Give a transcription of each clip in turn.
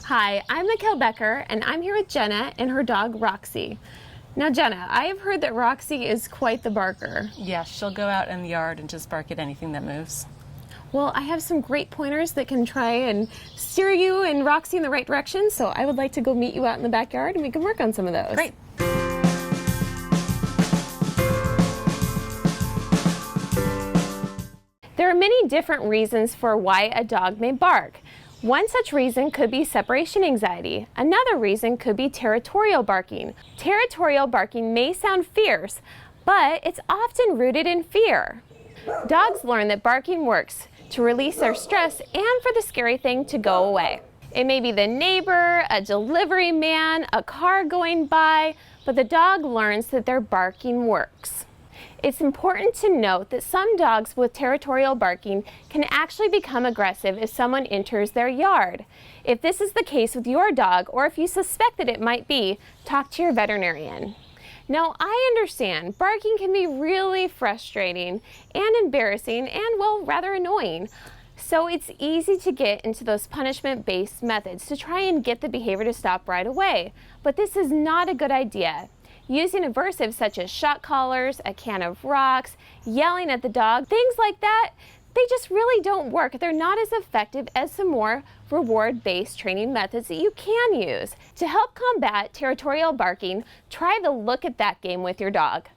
Hi, I'm Mikkel Becker, and I'm here with Jenna and her dog, Roxy. Now, Jenna, I have heard that Roxy is quite the barker. Yeah, she'll go out in the yard and just bark at anything that moves. Well, I have some great pointers that can try and steer you and Roxy in the right direction, so I would like to go meet you out in the backyard and we can work on some of those. Great. There are many different reasons for why a dog may bark. One such reason could be separation anxiety. Another reason could be territorial barking. Territorial barking may sound fierce, but it's often rooted in fear. Dogs learn that barking works to release their stress and for the scary thing to go away. It may be the neighbor, a delivery man, a car going by, but the dog learns that their barking works. It's important to note that some dogs with territorial barking can actually become aggressive if someone enters their yard. If this is the case with your dog, or if you suspect that it might be, talk to your veterinarian. Now, I understand barking can be really frustrating and embarrassing and, well, rather annoying. So it's easy to get into those punishment-based methods to try and get the behavior to stop right away. But this is not a good idea. Using aversives such as shock collars, a can of rocks, yelling at the dog, things like that, they just really don't work. They're not as effective as some more reward-based training methods that you can use. To help combat territorial barking, try the look at that game with your dog.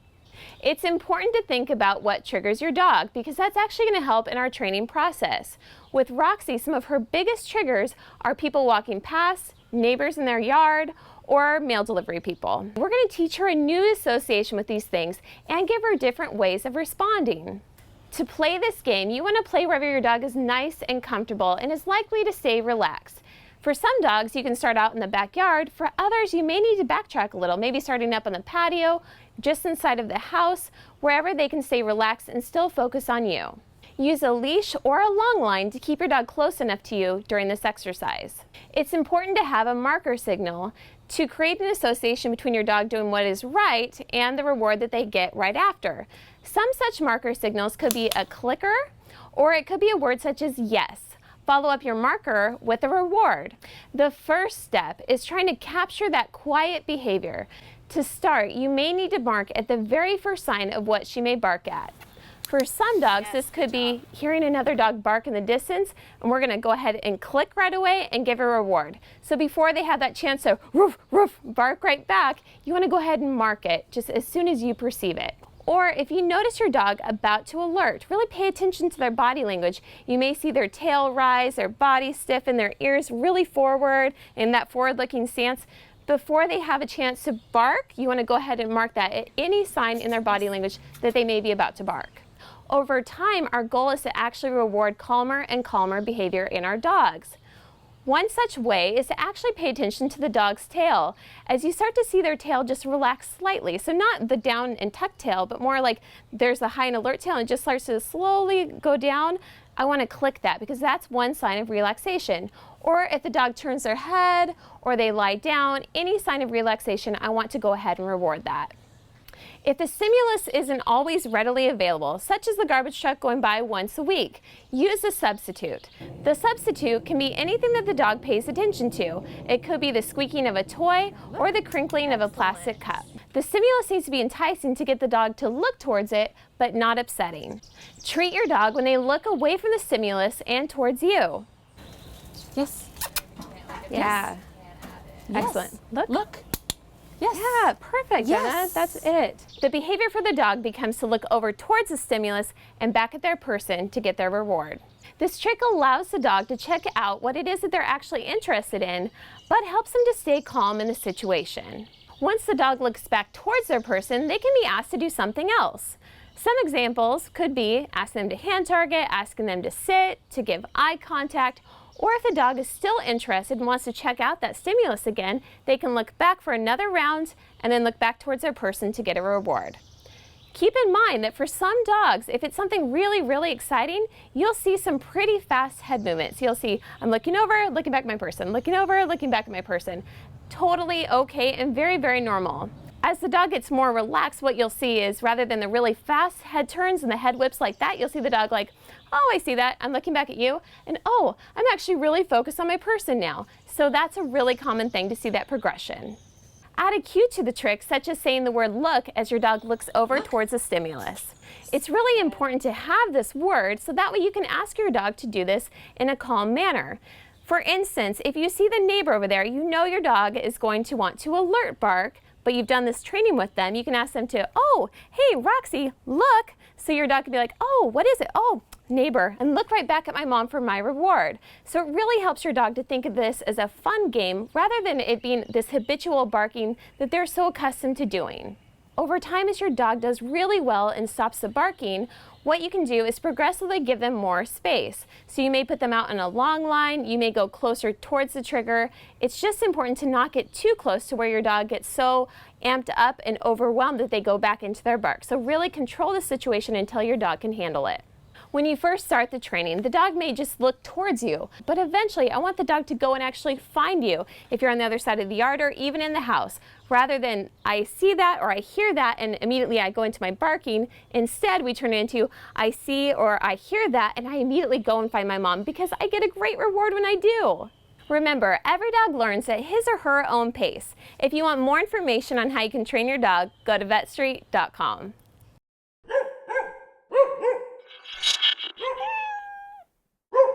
It's important to think about what triggers your dog because that's actually going to help in our training process. With Roxy, some of her biggest triggers are people walking past, neighbors in their yard, or mail delivery people. We're going to teach her a new association with these things and give her different ways of responding. To play this game, you want to play wherever your dog is nice and comfortable and is likely to stay relaxed. For some dogs, you can start out in the backyard. For others, you may need to backtrack a little, maybe starting up on the patio, just inside of the house, wherever they can stay relaxed and still focus on you. Use a leash or a long line to keep your dog close enough to you during this exercise. It's important to have a marker signal to create an association between your dog doing what is right and the reward that they get right after. Some such marker signals could be a clicker, or it could be a word such as yes. Follow up your marker with a reward. The first step is trying to capture that quiet behavior. To start, you may need to mark at the very first sign of what she may bark at. For some dogs, this could be hearing another dog bark in the distance, and we're going to go ahead and click right away and give a reward. So before they have that chance to roof, roof, bark right back, you want to go ahead and mark it just as soon as you perceive it. Or if you notice your dog about to alert, really pay attention to their body language. You may see their tail rise, their body stiffen, their ears really forward in that forward-looking stance. Before they have a chance to bark, you want to go ahead and mark that at any sign in their body language that they may be about to bark. Over time, our goal is to actually reward calmer and calmer behavior in our dogs. One such way is to actually pay attention to the dog's tail. As you start to see their tail just relax slightly, so not the down and tuck tail, but more like there's a high and alert tail and it just starts to slowly go down, I want to click that because that's one sign of relaxation. Or if the dog turns their head or they lie down, any sign of relaxation, I want to go ahead and reward that. If the stimulus isn't always readily available, such as the garbage truck going by once a week, use a substitute. The substitute can be anything that the dog pays attention to. It could be the squeaking of a toy or the crinkling of a plastic cup. The stimulus needs to be enticing to get the dog to look towards it, but not upsetting. Treat your dog when they look away from the stimulus and towards you. Yes. Yeah. Yes. Excellent. Look. Yes. Yeah, perfect, Jenna. Yes. That's it. The behavior for the dog becomes to look over towards the stimulus and back at their person to get their reward. This trick allows the dog to check out what it is that they're actually interested in, but helps them to stay calm in the situation. Once the dog looks back towards their person, they can be asked to do something else. Some examples could be asking them to hand target, asking them to sit, to give eye contact, or if the dog is still interested and wants to check out that stimulus again, they can look back for another round and then look back towards their person to get a reward. Keep in mind that for some dogs, if it's something really, really exciting, you'll see some pretty fast head movements. You'll see, I'm looking over, looking back at my person, looking over, looking back at my person. Totally okay and very, very normal. As the dog gets more relaxed, what you'll see is rather than the really fast head turns and the head whips like that, you'll see the dog like, oh, I see that, I'm looking back at you, and oh, I'm actually really focused on my person now. So that's a really common thing to see that progression. Add a cue to the trick, such as saying the word look as your dog looks over towards a stimulus. It's really important to have this word so that way you can ask your dog to do this in a calm manner. For instance, if you see the neighbor over there, you know your dog is going to want to alert bark, but you've done this training with them, you can ask them to, oh, hey, Roxy, look. So your dog can be like, oh, what is it? Oh, neighbor, and look right back at my mom for my reward. So it really helps your dog to think of this as a fun game rather than it being this habitual barking that they're so accustomed to doing. Over time, as your dog does really well and stops the barking, what you can do is progressively give them more space. So you may put them out in a long line, you may go closer towards the trigger. It's just important to not get too close to where your dog gets so amped up and overwhelmed that they go back into their bark. So really control the situation until your dog can handle it. When you first start the training, the dog may just look towards you, but eventually I want the dog to go and actually find you if you're on the other side of the yard or even in the house. Rather than I see that or I hear that and immediately I go into my barking, instead we turn it into I see or I hear that and I immediately go and find my mom because I get a great reward when I do. Remember, every dog learns at his or her own pace. If you want more information on how you can train your dog, go to vetstreet.com.